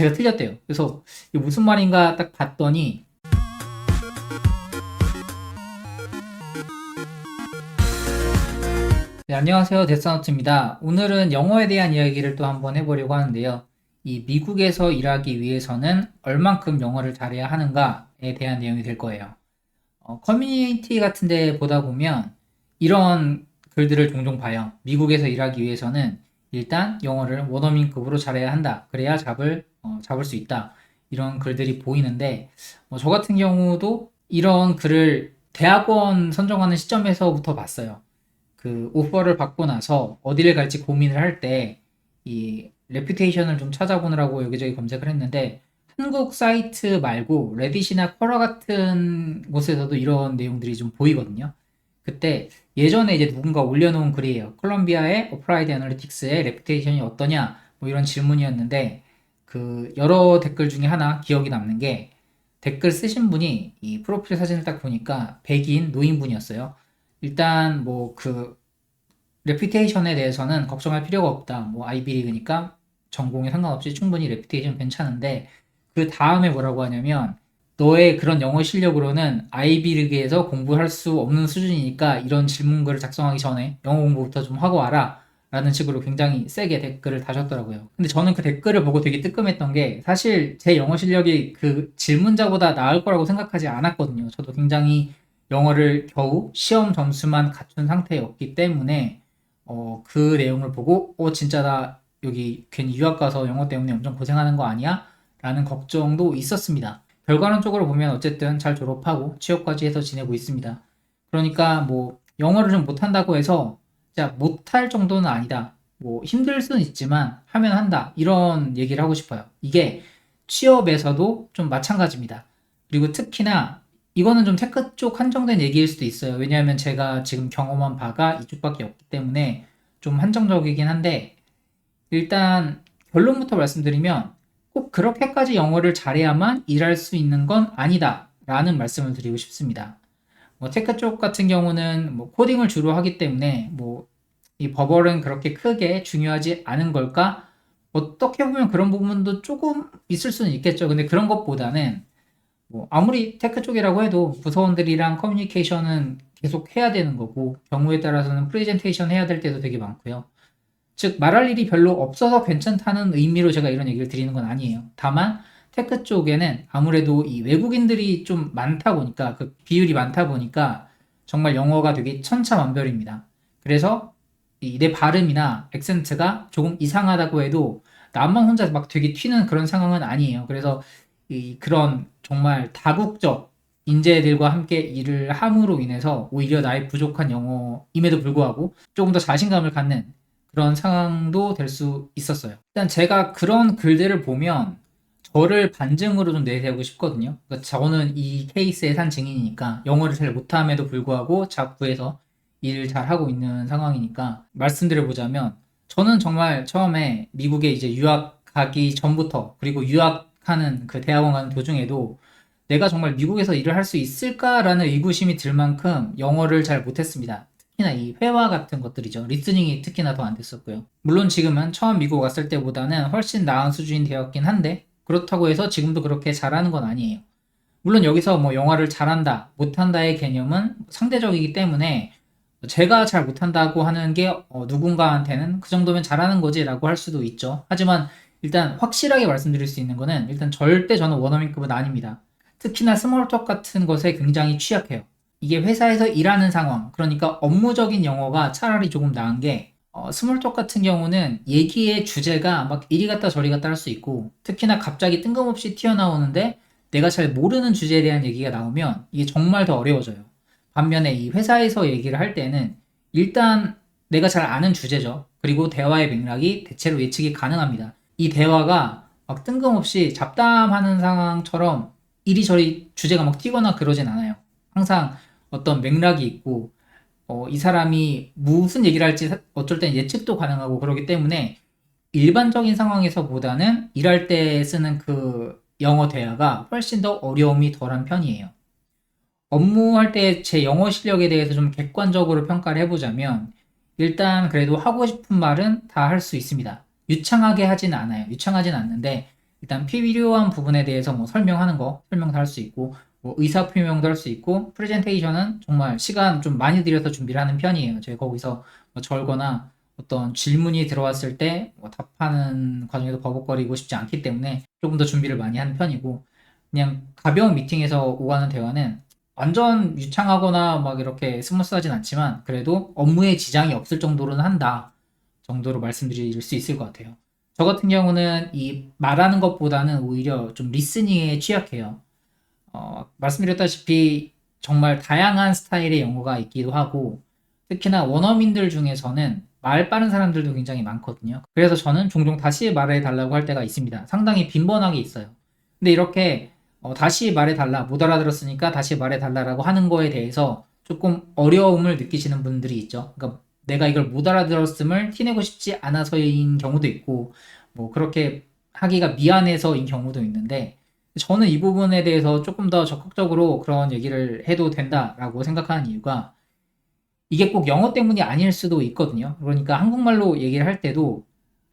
제가 틀렸대요. 그래서 이게 무슨 말인가 딱 봤더니 네, 안녕하세요. 데스노트입니다. 오늘은 영어에 대한 이야기를 또 한번 해보려고 하는데요. 이 미국에서 일하기 위해서는 얼만큼 영어를 잘해야 하는가에 대한 내용이 될 거예요. 커뮤니티 같은 데 보다 보면 이런 글들을 종종 봐요. 미국에서 일하기 위해서는 일단 영어를 원어민급으로 잘해야 한다. 그래야 잡을 수 있다. 이런 글들이 보이는데, 저 같은 경우도 이런 글을 대학원 선정하는 시점에서부터 봤어요. 그 오퍼를 받고 나서 어디를 갈지 고민을 할 때 이 레퓨테이션을 좀 찾아보느라고 여기저기 검색을 했는데 한국 사이트 말고 레딧이나 쿼러 같은 곳에서도 이런 내용들이 좀 보이거든요. 그때 예전에 이제 누군가 올려놓은 글이에요. 콜롬비아의 어플라이드 애널리틱스의 레퓨테이션이 어떠냐 뭐 이런 질문이었는데 그 여러 댓글 중에 하나 기억이 남는 게 댓글 쓰신 분이 이 프로필 사진을 딱 보니까 백인 노인분이었어요. 일단 뭐 그 레퓨테이션에 대해서는 걱정할 필요가 없다. 뭐 아이비리그니까 전공에 상관없이 충분히 레퓨테이션 괜찮은데 그 다음에 뭐라고 하냐면 너의 그런 영어 실력으로는 아이비리그에서 공부할 수 없는 수준이니까 이런 질문글을 작성하기 전에 영어 공부부터 좀 하고 와라 라는 식으로 굉장히 세게 댓글을 다셨더라고요. 근데 저는 그 댓글을 보고 되게 뜨끔했던 게 사실 제 영어 실력이 그 질문자보다 나을 거라고 생각하지 않았거든요. 저도 굉장히 영어를 겨우 시험 점수만 갖춘 상태였기 때문에 그 내용을 보고 진짜 나 여기 괜히 유학 가서 영어 때문에 엄청 고생하는 거 아니야? 라는 걱정도 있었습니다. 결과론적으로 보면 어쨌든 잘 졸업하고 취업까지 해서 지내고 있습니다. 그러니까 뭐 영어를 좀 못한다고 해서 진짜 못할 정도는 아니다. 뭐 힘들 수는 있지만 하면 한다. 이런 얘기를 하고 싶어요. 이게 취업에서도 좀 마찬가지입니다. 그리고 특히나 이거는 좀 테크 쪽 한정된 얘기일 수도 있어요. 왜냐하면 제가 지금 경험한 바가 이쪽밖에 없기 때문에 좀 한정적이긴 한데 일단 결론부터 말씀드리면 꼭 그렇게까지 영어를 잘해야만 일할 수 있는 건 아니다 라는 말씀을 드리고 싶습니다. 뭐 테크 쪽 같은 경우는 뭐 코딩을 주로 하기 때문에 뭐 이 버벌은 그렇게 크게 중요하지 않은 걸까? 어떻게 보면 그런 부분도 조금 있을 수는 있겠죠. 근데 그런 것보다는 뭐 아무리 테크 쪽이라고 해도 부서원들이랑 커뮤니케이션은 계속 해야 되는 거고 경우에 따라서는 프레젠테이션 해야 될 때도 되게 많고요. 즉 말할 일이 별로 없어서 괜찮다는 의미로 제가 이런 얘기를 드리는 건 아니에요. 다만 테크 쪽에는 아무래도 이 외국인들이 좀 많다 보니까 그 비율이 많다 보니까 정말 영어가 되게 천차만별입니다. 그래서 내 발음이나 액센트가 조금 이상하다고 해도 나만 혼자 막 되게 튀는 그런 상황은 아니에요. 그래서 그런 정말 다국적 인재들과 함께 일을 함으로 인해서 오히려 나의 부족한 영어임에도 불구하고 조금 더 자신감을 갖는 그런 상황도 될 수 있었어요. 일단 제가 그런 글들을 보면 저를 반증으로 좀 내세우고 싶거든요. 그러니까 저는 이 케이스의 산 증인이니까 영어를 잘 못함에도 불구하고 작부에서 일을 잘 하고 있는 상황이니까 말씀드려보자면 저는 정말 처음에 미국에 이제 유학 가기 전부터 그리고 유학하는 그 대학원 가는 도중에도 내가 정말 미국에서 일을 할 수 있을까라는 의구심이 들 만큼 영어를 잘 못했습니다. 특히나 이 회화 같은 것들이죠. 리스닝이 특히나 더 안 됐었고요. 물론 지금은 처음 미국 왔을 때보다는 훨씬 나은 수준이 되었긴 한데 그렇다고 해서 지금도 그렇게 잘하는 건 아니에요. 물론 여기서 뭐 영어를 잘한다, 못한다의 개념은 상대적이기 때문에 제가 잘 못한다고 하는 게 누군가한테는 그 정도면 잘하는 거지라고 할 수도 있죠. 하지만 일단 확실하게 말씀드릴 수 있는 거는 일단 절대 저는 원어민급은 아닙니다. 특히나 스몰톡 같은 것에 굉장히 취약해요. 이게 회사에서 일하는 상황, 그러니까 업무적인 영어가 차라리 조금 나은 게 스몰톡 같은 경우는 얘기의 주제가 막 이리 갔다 저리 갔다 할 수 있고 특히나 갑자기 뜬금없이 튀어나오는데 내가 잘 모르는 주제에 대한 얘기가 나오면 이게 정말 더 어려워져요. 반면에 이 회사에서 얘기를 할 때는 일단 내가 잘 아는 주제죠. 그리고 대화의 맥락이 대체로 예측이 가능합니다. 이 대화가 막 뜬금없이 잡담하는 상황처럼 이리저리 주제가 막 튀거나 그러진 않아요. 항상 어떤 맥락이 있고 이 사람이 무슨 얘기를 할지 어쩔 땐 예측도 가능하고 그러기 때문에 일반적인 상황에서보다는 일할 때 쓰는 그 영어 대화가 훨씬 더 어려움이 덜한 편이에요. 업무할 때 제 영어 실력에 대해서 좀 객관적으로 평가를 해보자면 일단 그래도 하고 싶은 말은 다 할 수 있습니다. 유창하게 하진 않아요. 유창하진 않는데 일단 필요한 부분에 대해서 뭐 설명하는 거, 설명도 할 수 있고, 뭐 의사 표명도 할 수 있고, 프레젠테이션은 정말 시간 좀 많이 들여서 준비를 하는 편이에요. 제가 거기서 뭐 절거나 어떤 질문이 들어왔을 때뭐 답하는 과정에서 버벅거리고 싶지 않기 때문에 조금 더 준비를 많이 하는 편이고, 그냥 가벼운 미팅에서 오가는 대화는 완전 유창하거나 막 이렇게 스무스하진 않지만 그래도 업무에 지장이 없을 정도로는 한다 정도로 말씀드릴 수 있을 것 같아요. 저 같은 경우는 이 말하는 것보다는 오히려 좀 리스닝에 취약해요. 말씀드렸다시피 정말 다양한 스타일의 영어가 있기도 하고 특히나 원어민들 중에서는 말 빠른 사람들도 굉장히 많거든요. 그래서 저는 종종 다시 말해달라고 할 때가 있습니다. 상당히 빈번하게 있어요. 근데 이렇게 다시 말해달라, 못 알아들었으니까 다시 말해달라라고 하는 거에 대해서 조금 어려움을 느끼시는 분들이 있죠. 그러니까 내가 이걸 못 알아들었음을 티내고 싶지 않아서인 경우도 있고, 뭐 그렇게 하기가 미안해서인 경우도 있는데, 저는 이 부분에 대해서 조금 더 적극적으로 그런 얘기를 해도 된다라고 생각하는 이유가 이게 꼭 영어 때문이 아닐 수도 있거든요. 그러니까 한국말로 얘기를 할 때도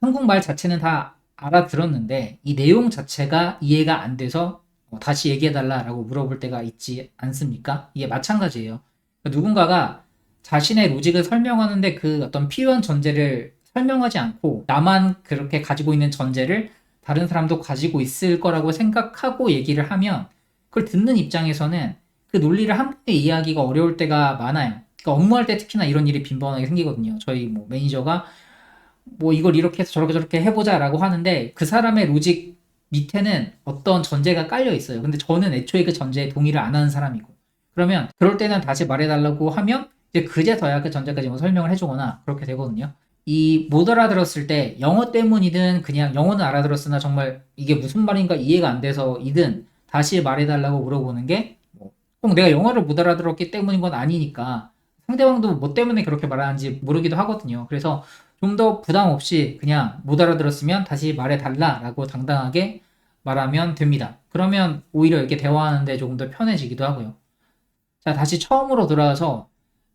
한국말 자체는 다 알아들었는데 이 내용 자체가 이해가 안 돼서 다시 얘기해달라라고 물어볼 때가 있지 않습니까? 이게 마찬가지예요. 그러니까 누군가가 자신의 로직을 설명하는데 그 어떤 필요한 전제를 설명하지 않고 나만 그렇게 가지고 있는 전제를 다른 사람도 가지고 있을 거라고 생각하고 얘기를 하면 그걸 듣는 입장에서는 그 논리를 한 번에 이해하기가 어려울 때가 많아요. 그러니까 업무할 때 특히나 이런 일이 빈번하게 생기거든요. 저희 뭐 매니저가 뭐 이걸 이렇게 해서 저렇게 저렇게 해보자라고 하는데 그 사람의 로직 밑에는 어떤 전제가 깔려 있어요. 근데 저는 애초에 그 전제에 동의를 안 하는 사람이고 그러면 그럴 때는 다시 말해달라고 하면 이제 그제서야 그 전제까지 뭐 설명을 해주거나 그렇게 되거든요. 이 못 알아들었을 때 영어 때문이든 그냥 영어는 알아들었으나 정말 이게 무슨 말인가 이해가 안 돼서이든 다시 말해달라고 물어보는 게 꼭 내가 영어를 못 알아들었기 때문인 건 아니니까 상대방도 뭐 때문에 그렇게 말하는지 모르기도 하거든요. 그래서 좀 더 부담 없이 그냥 못 알아들었으면 다시 말해달라라고 당당하게 말하면 됩니다. 그러면 오히려 이렇게 대화하는데 조금 더 편해지기도 하고요. 자, 다시 처음으로 돌아와서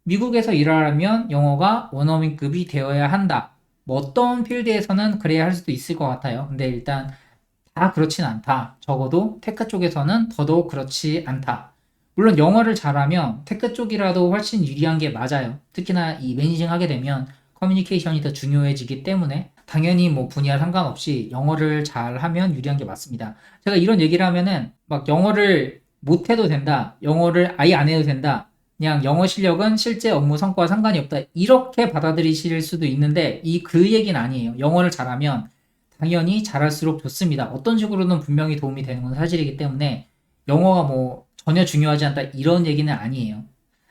미국에서 일하려면 영어가 원어민급이 되어야 한다. 뭐 어떤 필드에서는 그래야 할 수도 있을 것 같아요. 근데 일단 다 그렇진 않다. 적어도 테크 쪽에서는 더더욱 그렇지 않다. 물론 영어를 잘하면 테크 쪽이라도 훨씬 유리한 게 맞아요. 특히나 이 매니징 하게 되면 커뮤니케이션이 더 중요해지기 때문에 당연히 뭐 분야 상관없이 영어를 잘하면 유리한 게 맞습니다. 제가 이런 얘기를 하면은 막 영어를 못해도 된다. 영어를 아예 안 해도 된다. 그냥 영어 실력은 실제 업무 성과와 상관이 없다. 이렇게 받아들이실 수도 있는데 그 얘기는 아니에요. 영어를 잘하면 당연히 잘할수록 좋습니다. 어떤 식으로는 분명히 도움이 되는 건 사실이기 때문에 영어가 뭐 전혀 중요하지 않다 이런 얘기는 아니에요.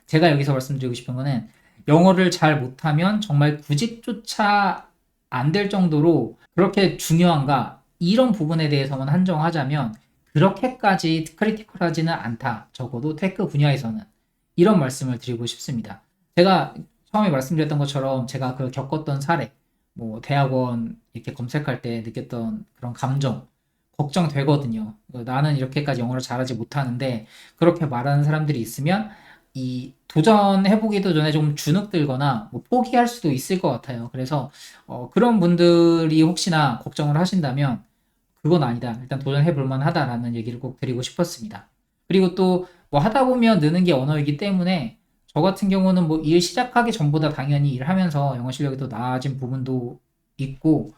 제가 여기서 말씀드리고 싶은 거는 영어를 잘 못하면 정말 구직조차 안 될 정도로 그렇게 중요한가 이런 부분에 대해서만 한정하자면 그렇게까지 크리티컬하지는 않다. 적어도 테크 분야에서는 이런 말씀을 드리고 싶습니다. 제가 처음에 말씀드렸던 것처럼 제가 그 겪었던 사례 뭐 대학원 이렇게 검색할 때 느꼈던 그런 감정 걱정되거든요. 나는 이렇게까지 영어를 잘하지 못하는데 그렇게 말하는 사람들이 있으면 이 도전해보기도 전에 좀 주눅들거나 뭐 포기할 수도 있을 것 같아요. 그래서 그런 분들이 혹시나 걱정을 하신다면 그건 아니다. 일단 도전해볼 만하다라는 얘기를 꼭 드리고 싶었습니다. 그리고 또 뭐 하다 보면 느는 게 언어이기 때문에 저 같은 경우는 뭐 일 시작하기 전보다 당연히 일하면서 영어 실력이 더 나아진 부분도 있고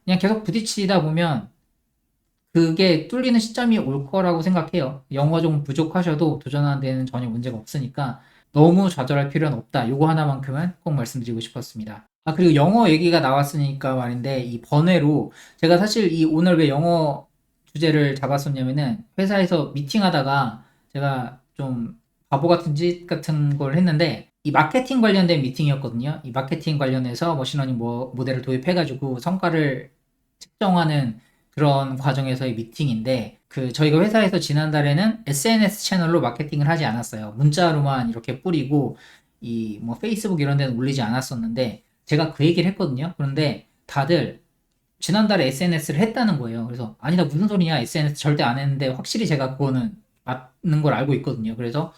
그냥 계속 부딪히다 보면 그게 뚫리는 시점이 올 거라고 생각해요. 영어 좀 부족하셔도 도전하는 데는 전혀 문제가 없으니까 너무 좌절할 필요는 없다. 요거 하나만큼은 꼭 말씀드리고 싶었습니다. 아, 그리고 영어 얘기가 나왔으니까 말인데, 이 번외로, 제가 사실 이 오늘 왜 영어 주제를 잡았었냐면은, 회사에서 미팅하다가 제가 좀 바보 같은 짓 같은 걸 했는데, 이 마케팅 관련된 미팅이었거든요. 이 마케팅 관련해서 머신러닝 모델을 도입해가지고 성과를 측정하는 그런 과정에서의 미팅인데 그 저희가 회사에서 지난달에는 SNS 채널로 마케팅을 하지 않았어요. 문자로만 이렇게 뿌리고 이 뭐 페이스북 이런 데는 올리지 않았었는데 제가 그 얘기를 했거든요. 그런데 다들 지난달에 SNS를 했다는 거예요. 그래서 아니다 무슨 소리냐 SNS 절대 안 했는데 확실히 제가 그거는 맞는 걸 알고 있거든요. 그래서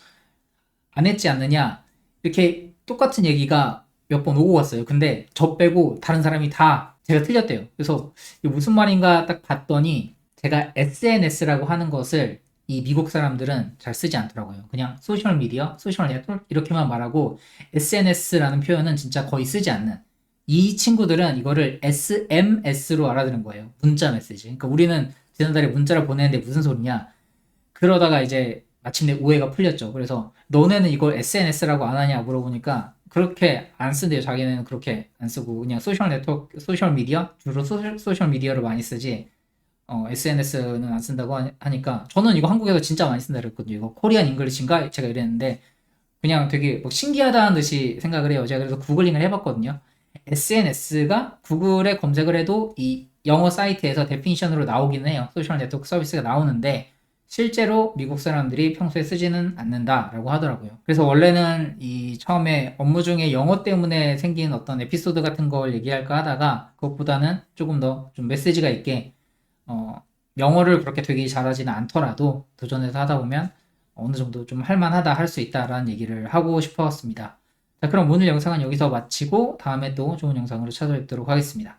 안 했지 않느냐 이렇게 똑같은 얘기가 몇 번 오고 갔어요. 근데 저 빼고 다른 사람이 다 제가 틀렸대요. 그래서 이게 무슨 말인가 딱 봤더니 제가 SNS라고 하는 것을 이 미국 사람들은 잘 쓰지 않더라고요. 그냥 소셜 미디어, 소셜 네트워크 이렇게만 말하고 SNS라는 표현은 진짜 거의 쓰지 않는. 이 친구들은 이거를 SMS로 알아듣는 거예요. 문자 메시지. 그러니까 우리는 지난달에 문자를 보내는데 무슨 소리냐? 그러다가 이제 마침내 오해가 풀렸죠. 그래서 너네는 이걸 SNS라고 안 하냐 물어보니까 그렇게 안 쓴대요. 자기는 그렇게 안 쓰고 그냥 소셜 네트워크, 소셜 미디어 주로 소셜 미디어를 많이 쓰지. SNS는 안 쓴다고 하니까 저는 이거 한국에서 진짜 많이 쓴다 그랬거든요. 이거 코리안 잉글리시인가 제가 이랬는데 그냥 되게 뭐 신기하다는 듯이 생각을 해요. 제가 그래서 구글링을 해봤거든요. SNS가 구글에 검색을 해도 이 영어 사이트에서 데피니션으로 나오기는 해요. 소셜 네트워크 서비스가 나오는데 실제로 미국 사람들이 평소에 쓰지는 않는다라고 하더라고요. 그래서 원래는 이 처음에 업무 중에 영어 때문에 생긴 어떤 에피소드 같은 걸 얘기할까 하다가 그것보다는 조금 더 좀 메시지가 있게 영어를 그렇게 되게 잘하지는 않더라도 도전해서 하다 보면 어느 정도 좀 할만하다 할 수 있다라는 얘기를 하고 싶었습니다. 자, 그럼 오늘 영상은 여기서 마치고 다음에 또 좋은 영상으로 찾아뵙도록 하겠습니다.